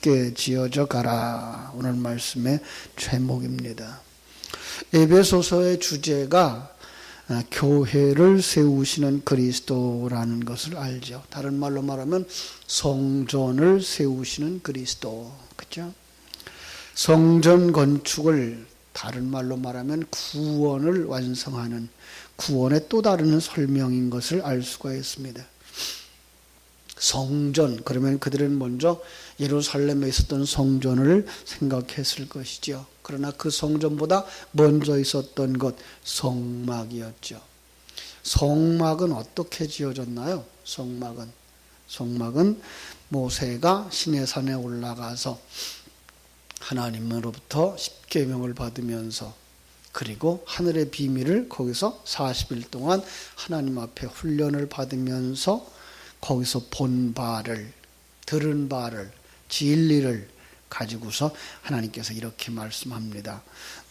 굳게 지어져 가라. 오늘 말씀의 제목입니다. 에베소서의 주제가 교회를 세우시는 그리스도라는 것을 알죠. 다른 말로 말하면 성전을 세우시는 그리스도. 그렇죠? 성전 건축을 다른 말로 말하면 구원을 완성하는 구원의 또 다른 설명인 것을 알 수가 있습니다. 성전, 그러면 그들은 먼저 예루살렘에 있었던 성전을 생각했을 것이죠. 그러나 그 성전보다 먼저 있었던 것, 성막이었죠. 성막은 어떻게 지어졌나요? 성막은 모세가 시내산에 올라가서 하나님으로부터 십계명을 받으면서 그리고 하늘의 비밀을 거기서 40일 동안 하나님 앞에 훈련을 받으면서 거기서 본 바를, 들은 바를, 진리를 가지고서 하나님께서 이렇게 말씀합니다.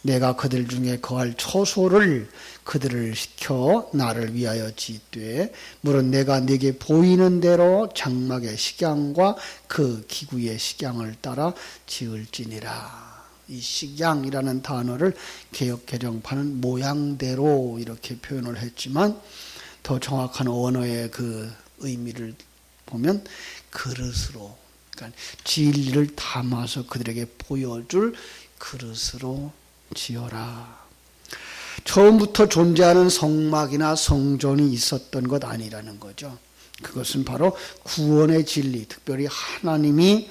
내가 그들 중에 거할 처소를 그들을 시켜 나를 위하여 짓되 물은 내가 네게 보이는 대로 장막의 식양과 그 기구의 식양을 따라 지을지니라. 이 식양이라는 단어를 개역개정판은 모양대로 이렇게 표현을 했지만 더 정확한 언어의 그 의미를 보면 그릇으로, 그러니까 진리를 담아서 그들에게 보여줄 그릇으로 지어라. 처음부터 존재하는 성막이나 성전이 있었던 것 아니라는 거죠. 그것은 바로 구원의 진리, 특별히 하나님이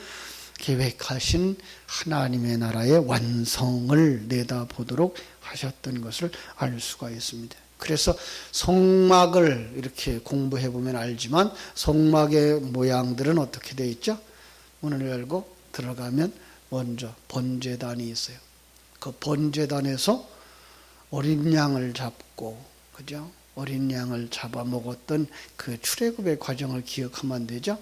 계획하신 하나님의 나라의 완성을 내다보도록 하셨던 것을 알 수가 있습니다. 그래서 성막을 이렇게 공부해 보면 알지만 성막의 모양들은 어떻게 되어 있죠? 문을 열고 들어가면 먼저 번제단이 있어요. 그 번제단에서 어린 양을 잡고, 그죠? 어린 양을 잡아먹었던 그 출애굽의 과정을 기억하면 되죠.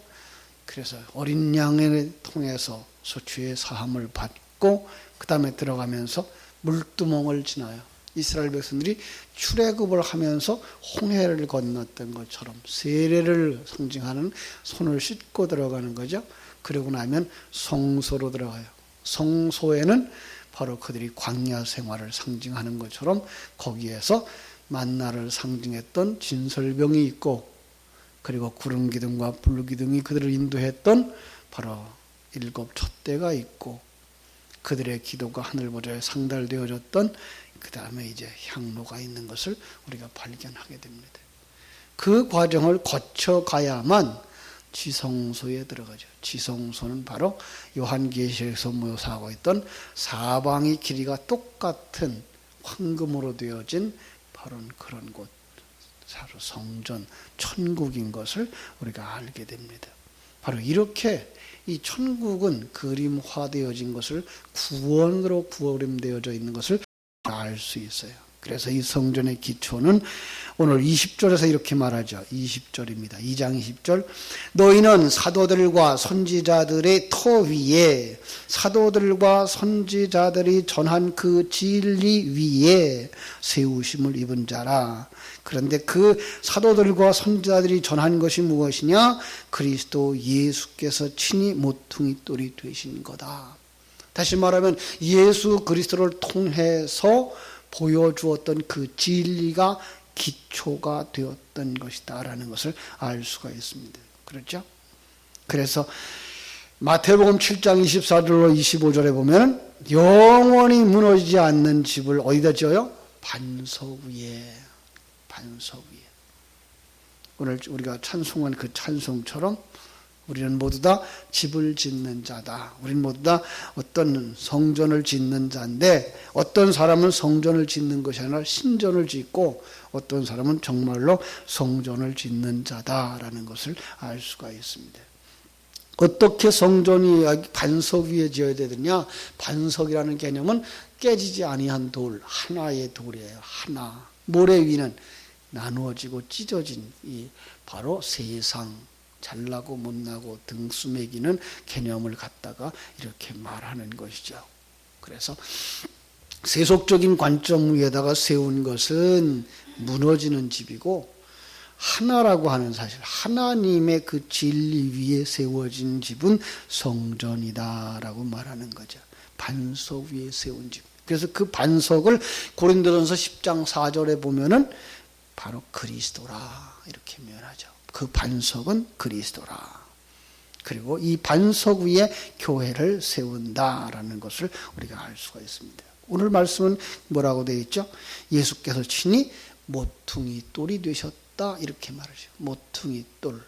그래서 어린 양을 통해서 소추의 사함을 받고 그 다음에 들어가면서 물두멍을 지나요. 이스라엘 백성들이 출애굽을 하면서 홍해를 건넜던 것처럼 세례를 상징하는 손을 씻고 들어가는 거죠. 그러고 나면 성소로 들어가요. 성소에는 바로 그들이 광야 생활을 상징하는 것처럼 거기에서 만나를 상징했던 진설병이 있고, 그리고 구름 기둥과 불 기둥이 그들을 인도했던 바로 7 촛대가 있고, 그들의 기도가 하늘 보좌에 상달되어졌던 그 다음에 이제 향로가 있는 것을 우리가 발견하게 됩니다. 그 과정을 거쳐가야만 지성소에 들어가죠. 지성소는 바로 요한계시록에서 묘사하고 있던 사방의 길이가 똑같은 황금으로 되어진 바로 그런 곳, 바로 성전, 천국인 것을 우리가 알게 됩니다. 바로 이렇게 이 천국은 그림화되어진 것을, 구원으로 구원되어져 있는 것을 알 수 있어요. 그래서 이 성전의 기초는 오늘 20절에서 이렇게 말하죠. 20절입니다. 2장 20절. 너희는 사도들과 선지자들의 터 위에, 사도들과 선지자들이 전한 그 진리 위에 세우심을 입은 자라. 그런데 그 사도들과 선지자들이 전한 것이 무엇이냐? 그리스도 예수께서 친히 모퉁이 돌이 되신 거다. 다시 말하면 예수 그리스도를 통해서 보여주었던 그 진리가 기초가 되었던 것이다 라는 것을 알 수가 있습니다. 그렇죠? 그래서 마태복음 7장 24절로 25절에 보면 영원히 무너지지 않는 집을 어디다 지어요? 반석 위에. 오늘 우리가 찬송한 그 찬송처럼 우리는 모두 다 집을 짓는 자다. 우리는 모두 다 어떤 성전을 짓는 자인데, 어떤 사람은 성전을 짓는 것이 아니라 신전을 짓고, 어떤 사람은 정말로 성전을 짓는 자다라는 것을 알 수가 있습니다. 어떻게 성전이 반석 위에 지어야 되느냐? 반석이라는 개념은 깨지지 아니한 돌, 하나의 돌이에요. 하나. 모래 위는 나누어지고 찢어진 이 바로 세상, 잘나고 못나고 등수 매기는 개념을 갖다가 이렇게 말하는 것이죠. 그래서 세속적인 관점 위에다가 세운 것은 무너지는 집이고, 하나라고 하는 사실, 하나님의 그 진리 위에 세워진 집은 성전이다라고 말하는 거죠. 반석 위에 세운 집. 그래서 그 반석을 고린도전서 10장 4절에 보면은 바로 그리스도라 이렇게 표현하죠. 그 반석은 그리스도라. 그리고 이 반석 위에 교회를 세운다라는 것을 우리가 알 수가 있습니다. 오늘 말씀은 뭐라고 되어 있죠? 예수께서 친히 모퉁이 돌이 되셨다 이렇게 말하죠. 모퉁이 돌.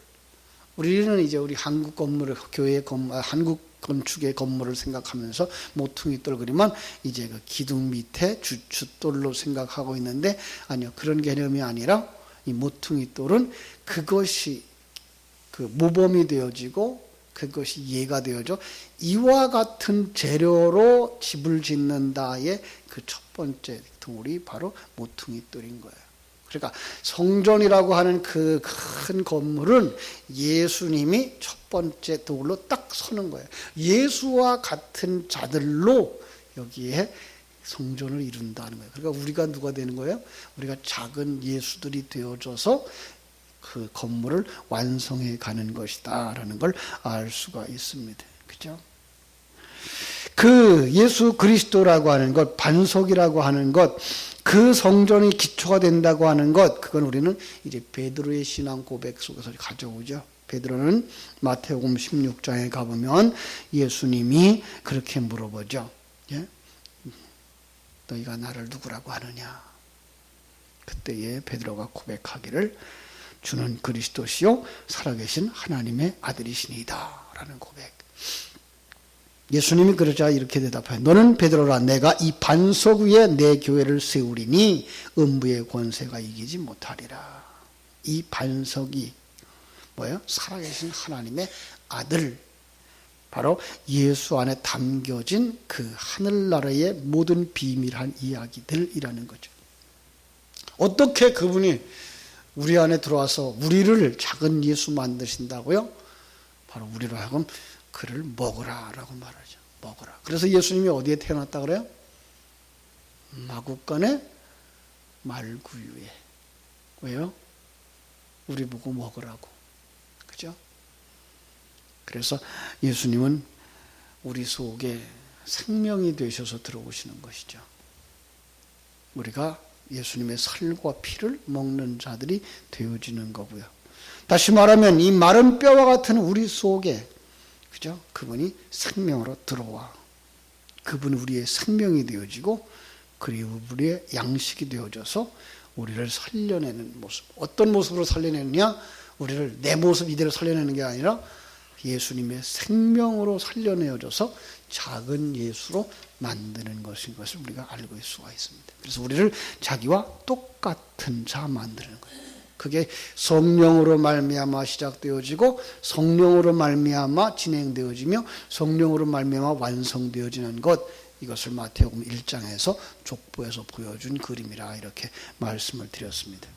우리는 이제 우리 한국 건물을 교회 건물, 한국 건축의 건물을 생각하면서 모퉁이 돌 그리면 이제 그 기둥 밑에 주춧돌로 생각하고 있는데 아니요, 그런 개념이 아니라 이 모퉁이 돌은 그것이 그 모범이 되어지고 그것이 예가 되어져 이와 같은 재료로 집을 짓는다의 그 첫 번째 돌이 바로 모퉁이 돌인 거예요. 그러니까 성전이라고 하는 그 큰 건물은 예수님이 첫 번째 돌로 딱 서는 거예요. 예수와 같은 자들로 여기에 성전을 이룬다는 거예요. 그러니까 우리가 누가 되는 거예요? 우리가 작은 예수들이 되어져서 그 건물을 완성해 가는 것이다라는 걸 알 수가 있습니다. 그죠? 그 예수 그리스도라고 하는 것, 반석이라고 하는 것, 그 성전이 기초가 된다고 하는 것, 그건 우리는 이제 베드로의 신앙 고백 속에서 가져오죠. 베드로는 마태복음 16장에 가보면 예수님이 그렇게 물어보죠. 예? 너희가 나를 누구라고 하느냐? 그때에 베드로가 고백하기를 주는 그리스도시요 살아계신 하나님의 아들이시니이다 라는 고백. 예수님이 그러자 이렇게 대답해요. 너는 베드로라. 내가 이 반석 위에 내 교회를 세우리니 음부의 권세가 이기지 못하리라. 이 반석이 뭐예요? 살아계신 하나님의 아들, 바로 예수 안에 담겨진 그 하늘나라의 모든 비밀한 이야기들이라는 거죠. 어떻게 그분이 우리 안에 들어와서 우리를 작은 예수 만드신다고요? 바로 우리로 하여금 그를 먹으라라고 말하죠. 먹으라. 그래서 예수님이 어디에 태어났다 그래요? 마구간의 말구유에. 왜요? 우리 보고 먹으라고. 그죠? 그래서 예수님은 우리 속에 생명이 되셔서 들어오시는 것이죠. 우리가 예수님의 살과 피를 먹는 자들이 되어지는 거고요. 다시 말하면 이 마른 뼈와 같은 우리 속에 그죠? 그분이 생명으로 들어와. 그분이 우리의 생명이 되어지고 그리고 우리의 양식이 되어져서 우리를 살려내는 모습. 어떤 모습으로 살려내느냐? 우리를 내 모습 이대로 살려내는 게 아니라 예수님의 생명으로 살려내어져서 작은 예수로 만드는 것인 것을 우리가 알고 있을 수가 있습니다. 그래서 우리를 자기와 똑같은 자 만드는 거예요. 그게 성령으로 말미암아 시작되어지고 성령으로 말미암아 진행되어지며 성령으로 말미암아 완성되어지는 것, 이것을 마태복음 1장에서 족보에서 보여준 그림이라 이렇게 말씀을 드렸습니다.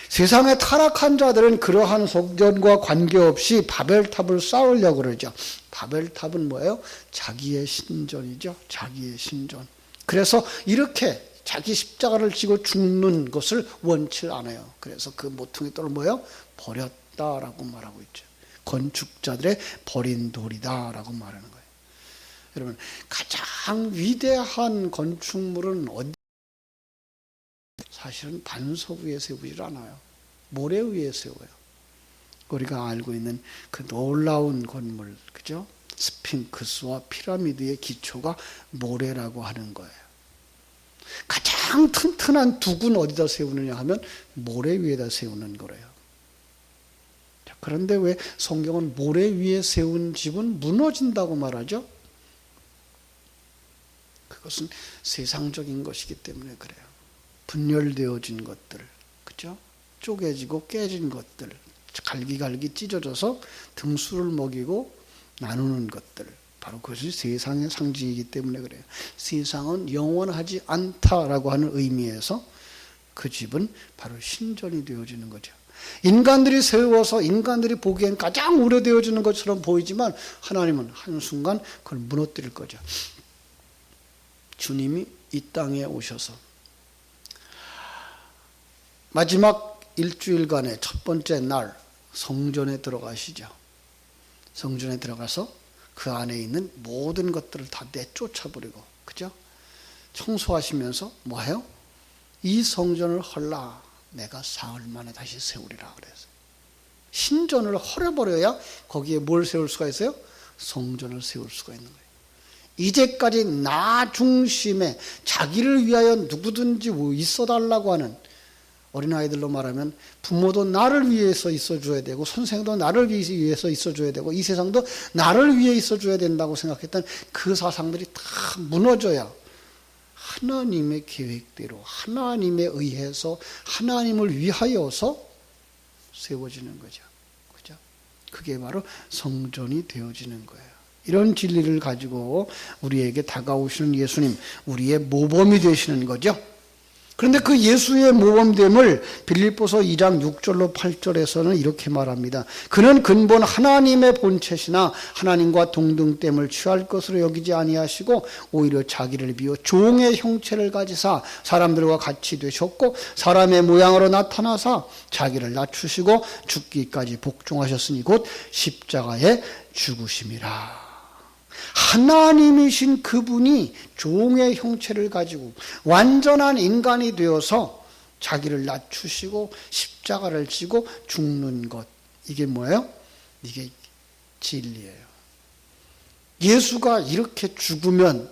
세상의 타락한 자들은 그러한 성전과 관계없이 바벨탑을 쌓으려고 그러죠. 바벨탑은 뭐예요? 자기의 신전이죠. 자기의 신전. 그래서 이렇게 자기 십자가를 지고 죽는 것을 원치 않아요. 그래서 그 모퉁이 돌을 뭐예요? 버렸다라고 말하고 있죠. 건축자들의 버린 돌이다라고 말하는 거예요. 여러분, 가장 위대한 건축물은 어디? 사실은 반석 위에 세우질 않아요. 모래 위에 세워요. 우리가 알고 있는 그 놀라운 건물, 그죠? 스핑크스와 피라미드의 기초가 모래라고 하는 거예요. 가장 튼튼한 둑은 어디다 세우느냐 하면 모래 위에다 세우는 거래요. 그런데 왜 성경은 모래 위에 세운 집은 무너진다고 말하죠? 그것은 세상적인 것이기 때문에 그래요. 분열되어진 것들, 그죠? 쪼개지고 깨진 것들, 갈기갈기 찢어져서 등수를 먹이고 나누는 것들, 바로 그것이 세상의 상징이기 때문에 그래요. 세상은 영원하지 않다라고 하는 의미에서 그 집은 바로 신전이 되어지는 거죠. 인간들이 세워서 인간들이 보기엔 가장 우려되어지는 것처럼 보이지만 하나님은 한순간 그걸 무너뜨릴 거죠. 주님이 이 땅에 오셔서 마지막 일주일간의 첫 번째 날 성전에 들어가시죠. 성전에 들어가서 그 안에 있는 모든 것들을 다 내쫓아버리고, 그죠? 청소하시면서 뭐해요? 이 성전을 헐라 내가 사흘 만에 다시 세우리라 그랬어요. 신전을 헐어버려야 거기에 뭘 세울 수가 있어요? 성전을 세울 수가 있는 거예요. 이제까지 나 중심에 자기를 위하여 누구든지 있어달라고 하는, 어린아이들로 말하면 부모도 나를 위해서 있어줘야 되고 선생도 나를 위해서 있어줘야 되고 이 세상도 나를 위해 있어줘야 된다고 생각했던 그 사상들이 다 무너져야 하나님의 계획대로 하나님에 의해서 하나님을 위하여서 세워지는 거죠. 그죠? 그게 바로 성전이 되어지는 거예요. 이런 진리를 가지고 우리에게 다가오시는 예수님, 우리의 모범이 되시는 거죠. 그런데 그 예수의 모범됨을 빌립보서 2장 6절로 8절에서는 이렇게 말합니다. 그는 근본 하나님의 본체시나 하나님과 동등됨을 취할 것으로 여기지 아니하시고 오히려 자기를 비워 종의 형체를 가지사 사람들과 같이 되셨고 사람의 모양으로 나타나사 자기를 낮추시고 죽기까지 복종하셨으니 곧 십자가에 죽으심이라. 하나님이신 그분이 종의 형체를 가지고 완전한 인간이 되어서 자기를 낮추시고 십자가를 지고 죽는 것, 이게 뭐예요? 이게 진리예요. 예수가 이렇게 죽으면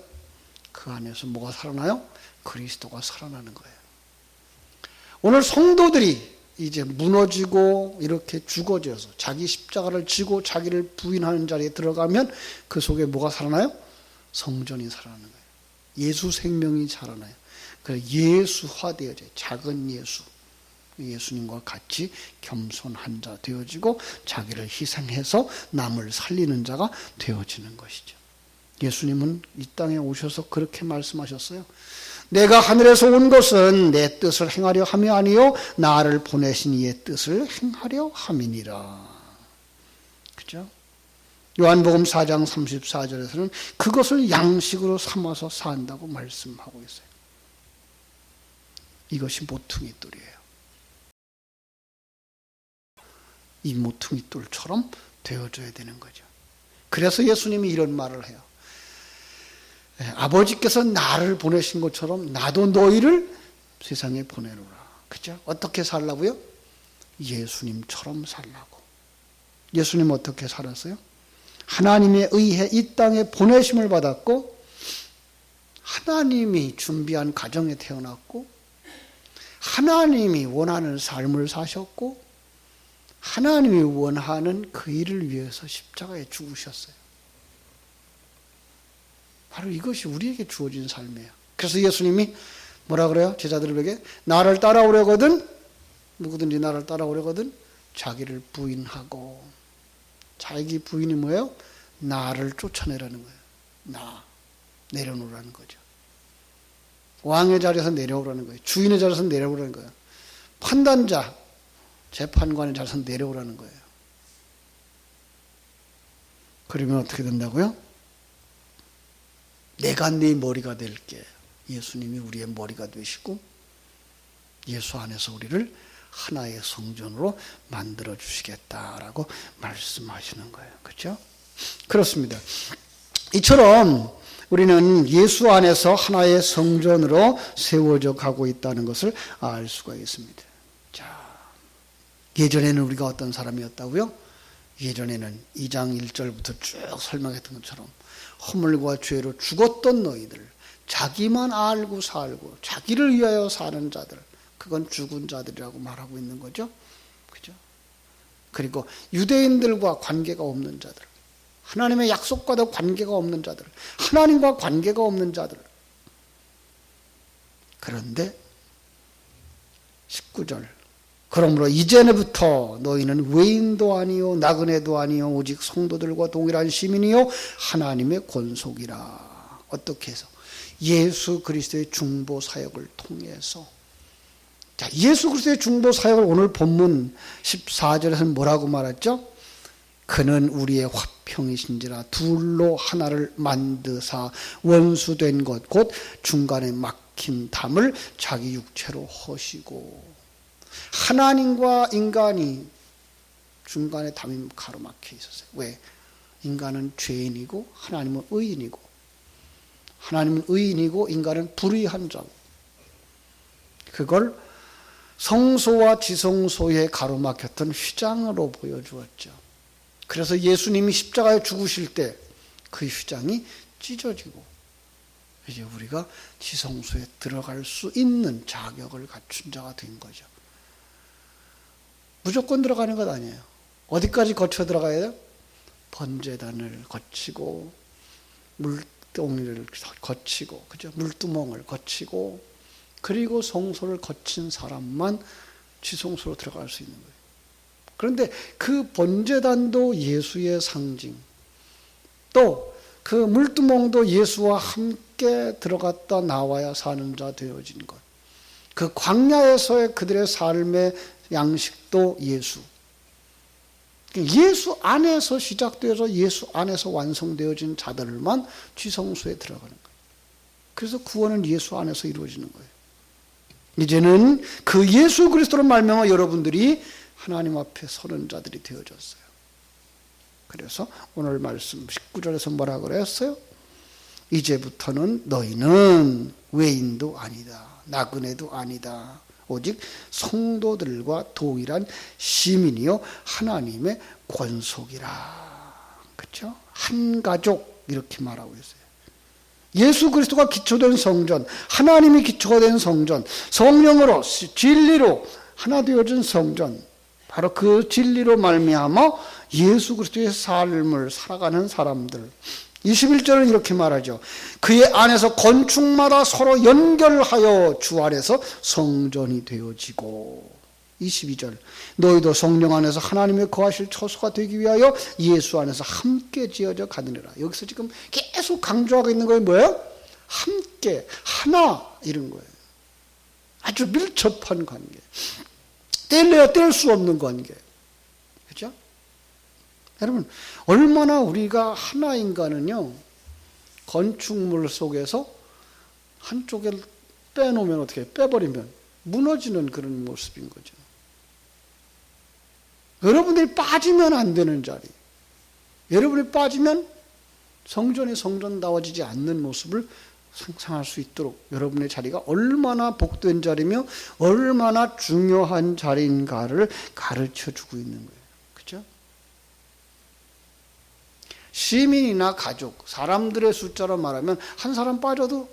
그 안에서 뭐가 살아나요? 그리스도가 살아나는 거예요. 오늘 성도들이 이제 무너지고 이렇게 죽어져서 자기 십자가를 지고 자기를 부인하는 자리에 들어가면 그 속에 뭐가 살아나요? 성전이 살아나는 거예요. 예수 생명이 살아나요. 그래서 예수화되어져요. 작은 예수. 예수님과 같이 겸손한 자 되어지고 자기를 희생해서 남을 살리는 자가 되어지는 것이죠. 예수님은 이 땅에 오셔서 그렇게 말씀하셨어요. 내가 하늘에서 온 것은 내 뜻을 행하려 함이 아니요 나를 보내신 이의 뜻을 행하려 함이니라. 그죠? 요한복음 4장 34절에서는 그것을 양식으로 삼아서 산다고 말씀하고 있어요. 이것이 모퉁이 돌이에요. 이 모퉁이 돌처럼 되어져야 되는 거죠. 그래서 예수님이 이런 말을 해요. 아버지께서 나를 보내신 것처럼 나도 너희를 세상에 보내노라. 그죠? 어떻게 살라고요? 예수님처럼 살라고. 예수님 어떻게 살았어요? 하나님에 의해 이 땅에 보내심을 받았고 하나님이 준비한 가정에 태어났고 하나님이 원하는 삶을 사셨고 하나님이 원하는 그 일을 위해서 십자가에 죽으셨어요. 바로 이것이 우리에게 주어진 삶이에요. 그래서 예수님이 뭐라 그래요? 제자들에게 나를 따라오려거든 누구든지 나를 따라오려거든 자기를 부인하고, 자기 부인이 뭐예요? 나를 쫓아내라는 거예요. 나 내려놓으라는 거죠. 왕의 자리에서 내려오라는 거예요. 주인의 자리에서 내려오라는 거예요. 판단자, 재판관의 자리에서 내려오라는 거예요. 그러면 어떻게 된다고요? 내가 네 머리가 될게. 예수님이 우리의 머리가 되시고 예수 안에서 우리를 하나의 성전으로 만들어 주시겠다라고 말씀하시는 거예요. 그렇죠? 그렇습니다. 이처럼 우리는 예수 안에서 하나의 성전으로 세워져 가고 있다는 것을 알 수가 있습니다. 자, 예전에는 우리가 어떤 사람이었다고요? 예전에는 2장 1절부터 쭉 설명했던 것처럼 허물과 죄로 죽었던 너희들, 자기만 알고 살고 자기를 위하여 사는 자들, 그건 죽은 자들이라고 말하고 있는 거죠. 그죠? 그리고 유대인들과 관계가 없는 자들, 하나님의 약속과도 관계가 없는 자들, 하나님과 관계가 없는 자들. 그런데 19절, 그러므로 이제부터 너희는 외인도 아니요 나그네도 아니요 오직 성도들과 동일한 시민이요 하나님의 권속이라. 어떻게 해서? 예수 그리스도의 중보 사역을 통해서. 자, 예수 그리스도의 중보 사역을 오늘 본문 14절에서는 뭐라고 말했죠? 그는 우리의 화평이신지라 둘로 하나를 만드사 원수된 것 곧 중간에 막힌 담을 자기 육체로 허시고. 하나님과 인간이 중간에 담임 가로막혀 있었어요. 왜? 인간은 죄인이고 하나님은 의인이고, 하나님은 의인이고 인간은 불의한 자고, 그걸 성소와 지성소에 가로막혔던 휘장으로 보여주었죠. 그래서 예수님이 십자가에 죽으실 때 그 휘장이 찢어지고 이제 우리가 지성소에 들어갈 수 있는 자격을 갖춘 자가 된 거죠. 무조건 들어가는 것 아니에요. 어디까지 거쳐 들어가야 돼요? 번제단을 거치고 물동이를 거치고, 그죠? 물두멍을 거치고, 그리고 성소를 거친 사람만 지성소로 들어갈 수 있는 거예요. 그런데 그 번제단도 예수의 상징, 또 그 물두멍도 예수와 함께 들어갔다 나와야 사는 자 되어진 것, 그 광야에서의 그들의 삶의 양식도 예수, 예수 안에서 시작되어서 예수 안에서 완성되어진 자들만 지성소에 들어가는 거예요. 그래서 구원은 예수 안에서 이루어지는 거예요. 이제는 그 예수 그리스도로 말미암아 여러분들이 하나님 앞에 서는 자들이 되어졌어요. 그래서 오늘 말씀 19절에서 뭐라 그랬어요? 이제부터는 너희는 외인도 아니다, 나그네도 아니다, 오직 성도들과 동일한 시민이요 하나님의 권속이라. 그렇죠? 한 가족, 이렇게 말하고 있어요. 예수 그리스도가 기초된 성전, 하나님이 기초가 된 성전, 성령으로 진리로 하나 되어진 성전, 바로 그 진리로 말미암아 예수 그리스도의 삶을 살아가는 사람들. 21절은 이렇게 말하죠. 그의 안에서 건축마다 서로 연결하여 주 안에서 성전이 되어지고. 22절, 너희도 성령 안에서 하나님의 거하실 처소가 되기 위하여 예수 안에서 함께 지어져 가느니라. 여기서 지금 계속 강조하고 있는 거예요. 뭐예요? 함께, 하나, 이런 거예요. 아주 밀접한 관계, 뗄래야 뗄 수 없는 관계. 그렇죠? 여러분, 얼마나 우리가 하나인가는요, 건축물 속에서 한쪽에 빼놓으면 어떻게 해요? 빼버리면 무너지는 그런 모습인 거죠. 여러분들이 빠지면 안 되는 자리, 여러분이 빠지면 성전이 성전다워지지 않는 모습을 상상할 수 있도록 여러분의 자리가 얼마나 복된 자리며 얼마나 중요한 자리인가를 가르쳐주고 있는 거예요. 그렇죠? 시민이나 가족, 사람들의 숫자로 말하면 한 사람 빠져도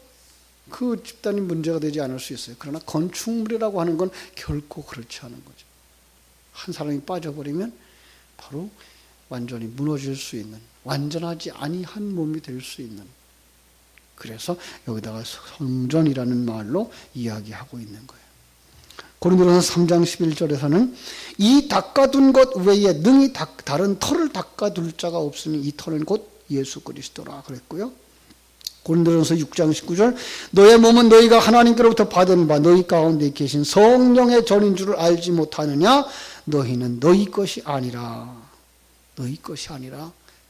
그 집단이 문제가 되지 않을 수 있어요. 그러나 건축물이라고 하는 건 결코 그렇지 않은 거죠. 한 사람이 빠져버리면 바로 완전히 무너질 수 있는, 완전하지 아니한 몸이 될 수 있는, 그래서 여기다가 성전이라는 말로 이야기하고 있는 거예요. 고린도전서 3장 11절에서는 이 닦아둔 것 외에 능히 다른 터를 닦아둘 자가 없으니 이 터는 곧 예수 그리스도라 그랬고요. 고린도전서 6장 19절, 너의 몸은 너희가 하나님께로부터 받은 바 너희 가운데 계신 성령의 전인 줄을 알지 못하느냐? 너희는 너희 것이 아니라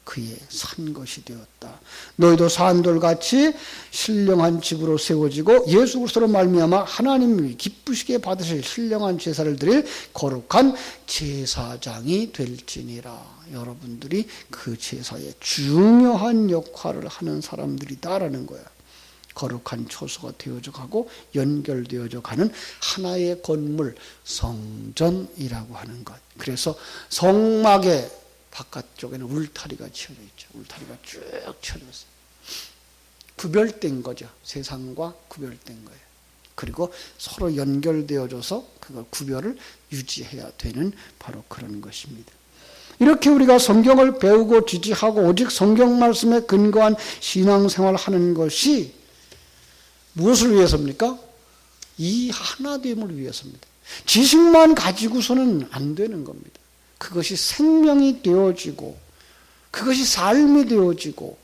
그의 산 것이 되었다. 너희도 산돌같이 신령한 집으로 세워지고 예수 그리스도로 말미암아 하나님이 기쁘시게 받으실 신령한 제사를 드릴 거룩한 제사장이 될지니라. 여러분들이 그 제사의 중요한 역할을 하는 사람들이다라는 거야. 거룩한 초소가 되어져 가고 연결되어져 가는 하나의 건물, 성전이라고 하는 것. 그래서 성막의 바깥쪽에는 울타리가 치어져 있죠. 울타리가 쭉 치어져 있어요. 구별된 거죠. 세상과 구별된 거예요. 그리고 서로 연결되어져서 그걸 구별을 유지해야 되는 바로 그런 것입니다. 이렇게 우리가 성경을 배우고 지지하고 오직 성경 말씀에 근거한 신앙생활을 하는 것이 무엇을 위해서입니까? 이 하나됨을 위해서입니다. 지식만 가지고서는 안 되는 겁니다. 그것이 생명이 되어지고 그것이 삶이 되어지고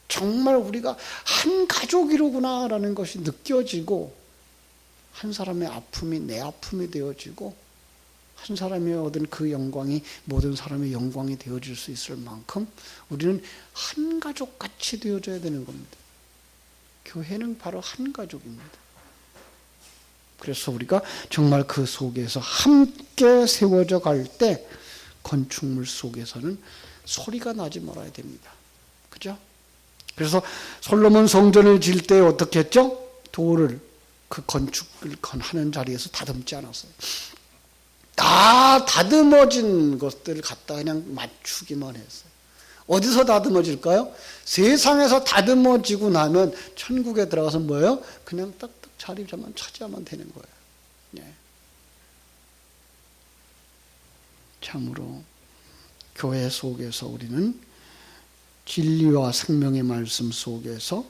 정말 우리가 한 가족이로구나라는 것이 느껴지고 한 사람의 아픔이 내 아픔이 되어지고 한 사람이 얻은 그 영광이 모든 사람의 영광이 되어질 수 있을 만큼 우리는 한 가족같이 되어져야 되는 겁니다. 교회는 바로 한 가족입니다. 그래서 우리가 정말 그 속에서 함께 세워져 갈 때 건축물 속에서는 소리가 나지 말아야 됩니다. 그죠? 그래서 솔로몬 성전을 지을 때 어떻게 했죠? 돌을 그 건축을 하는 자리에서 다듬지 않았어요. 다 다듬어진 것들을 갖다 그냥 맞추기만 했어요. 어디서 다듬어질까요? 세상에서 다듬어지고 나면 천국에 들어가서 뭐예요? 그냥 딱딱 자리만 차지하면 되는 거예요. 네. 참으로 교회 속에서 우리는 진리와 생명의 말씀 속에서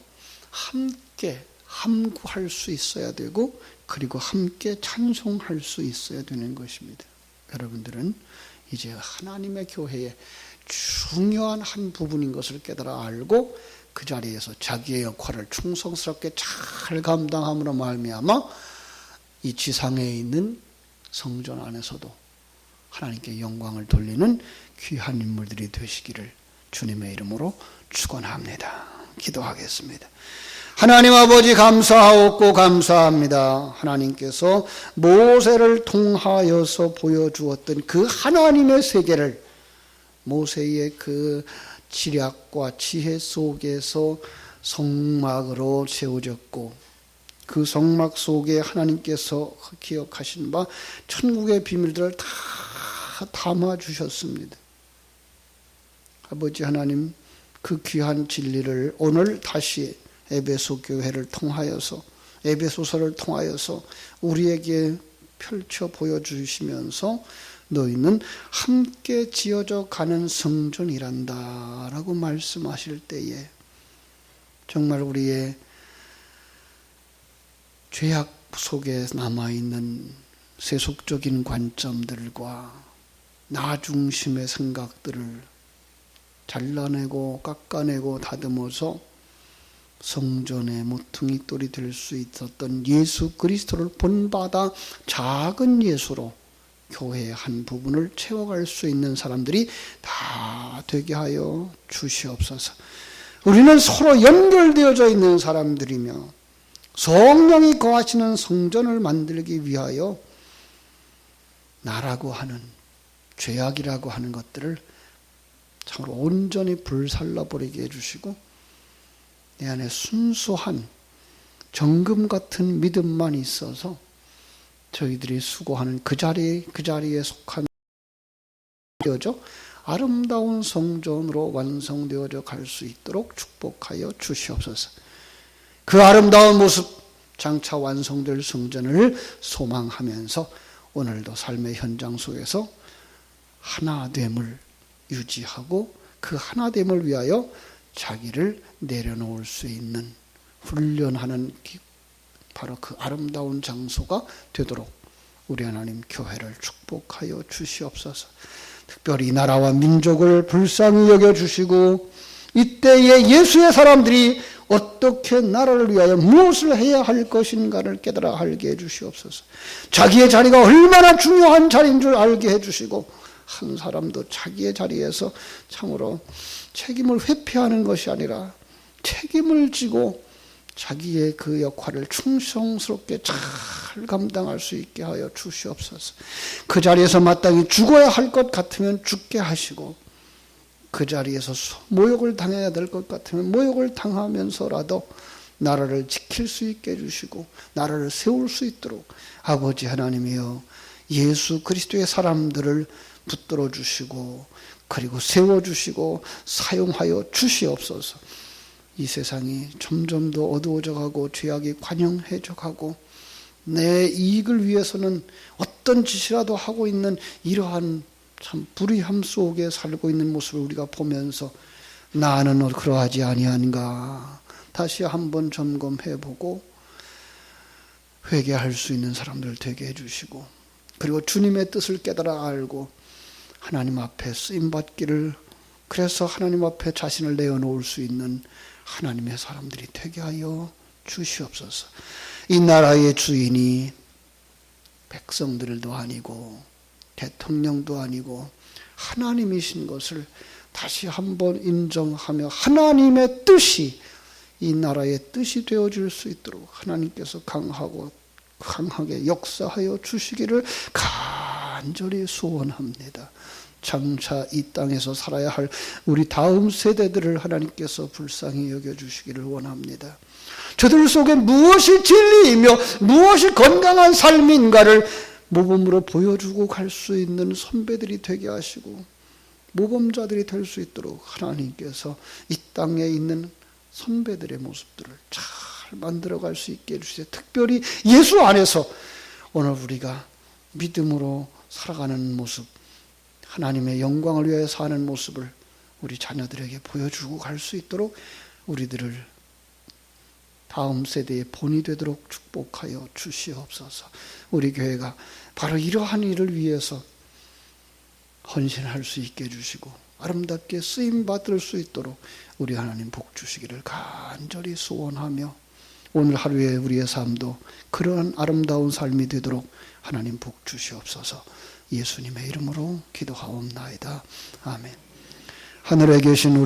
함께 함구할 수 있어야 되고 그리고 함께 찬송할 수 있어야 되는 것입니다. 여러분들은 이제 하나님의 교회의 중요한 한 부분인 것을 깨달아 알고 그 자리에서 자기의 역할을 충성스럽게 잘 감당함으로 말미암아 이 지상에 있는 성전 안에서도 하나님께 영광을 돌리는 귀한 인물들이 되시기를 주님의 이름으로 축원합니다. 기도하겠습니다. 하나님 아버지 감사하옵고 감사합니다. 하나님께서 모세를 통하여서 보여주었던 그 하나님의 세계를 모세의 그 지략과 지혜 속에서 성막으로 세워졌고 그 성막 속에 하나님께서 기억하신 바 천국의 비밀들을 다 담아 주셨습니다. 아버지 하나님, 그 귀한 진리를 오늘 다시 에베소 교회를 통하여서 에베소서를 통하여서 우리에게 펼쳐 보여주시면서 너희는 함께 지어져 가는 성전이란다 라고 말씀하실 때에 정말 우리의 죄악 속에 남아있는 세속적인 관점들과 나 중심의 생각들을 잘라내고 깎아내고 다듬어서 성전의 모퉁이 돌이 될 수 있었던 예수 그리스도를 본받아 작은 예수로 교회의 한 부분을 채워갈 수 있는 사람들이 다 되게 하여 주시옵소서. 우리는 서로 연결되어져 있는 사람들이며 성령이 거하시는 성전을 만들기 위하여 나라고 하는 죄악이라고 하는 것들을 참으로 온전히 불살라버리게 해주시고 내 안에 순수한 정금 같은 믿음만 있어서 저희들이 수고하는 그 자리에 속한 되어져 아름다운 성전으로 완성되어져 갈 수 있도록 축복하여 주시옵소서. 그 아름다운 모습 장차 완성될 성전을 소망하면서 오늘도 삶의 현장 속에서 하나됨을 유지하고 그 하나됨을 위하여 자기를 내려놓을 수 있는 훈련하는 바로 그 아름다운 장소가 되도록 우리 하나님 교회를 축복하여 주시옵소서. 특별히 이 나라와 민족을 불쌍히 여겨주시고 이때에 예수의 사람들이 어떻게 나라를 위하여 무엇을 해야 할 것인가를 깨달아 알게 해주시옵소서. 자기의 자리가 얼마나 중요한 자리인 줄 알게 해주시고 한 사람도 자기의 자리에서 참으로 책임을 회피하는 것이 아니라 책임을 지고 자기의 그 역할을 충성스럽게 잘 감당할 수 있게 하여 주시옵소서. 그 자리에서 마땅히 죽어야 할 것 같으면 죽게 하시고 그 자리에서 모욕을 당해야 될 것 같으면 모욕을 당하면서라도 나라를 지킬 수 있게 해주시고 나라를 세울 수 있도록 아버지 하나님이여 예수 그리스도의 사람들을 붙들어 주시고 그리고 세워주시고 사용하여 주시옵소서. 이 세상이 점점 더 어두워져 가고 죄악이 관영해져 가고 내 이익을 위해서는 어떤 짓이라도 하고 있는 이러한 참 불의함 속에 살고 있는 모습을 우리가 보면서 나는 그러하지 아니한가 다시 한번 점검해보고 회개할 수 있는 사람들 되게 해주시고 그리고 주님의 뜻을 깨달아 알고 하나님 앞에 쓰임받기를 그래서 하나님 앞에 자신을 내어놓을 수 있는 하나님의 사람들이 되게 하여 주시옵소서. 이 나라의 주인이 백성들도 아니고 대통령도 아니고 하나님이신 것을 다시 한번 인정하며 하나님의 뜻이 이 나라의 뜻이 되어질 수 있도록 하나님께서 강하고 강하게 역사하여 주시기를 간절히 소원합니다. 장차 이 땅에서 살아야 할 우리 다음 세대들을 하나님께서 불쌍히 여겨주시기를 원합니다. 저들 속에 무엇이 진리이며 무엇이 건강한 삶인가를 모범으로 보여주고 갈 수 있는 선배들이 되게 하시고 모범자들이 될 수 있도록 하나님께서 이 땅에 있는 선배들의 모습들을 잘 만들어갈 수 있게 해주세요. 특별히 예수 안에서 오늘 우리가 믿음으로 살아가는 모습, 하나님의 영광을 위하여 사는 모습을 우리 자녀들에게 보여주고 갈 수 있도록 우리들을 다음 세대의 본이 되도록 축복하여 주시옵소서. 우리 교회가 바로 이러한 일을 위해서 헌신할 수 있게 해주시고 아름답게 쓰임받을 수 있도록 우리 하나님 복 주시기를 간절히 소원하며 오늘 하루의 우리의 삶도 그러한 아름다운 삶이 되도록 하나님 복 주시옵소서. 예수님의 이름으로 기도하옵나이다. 아멘. 하늘에 계신 우리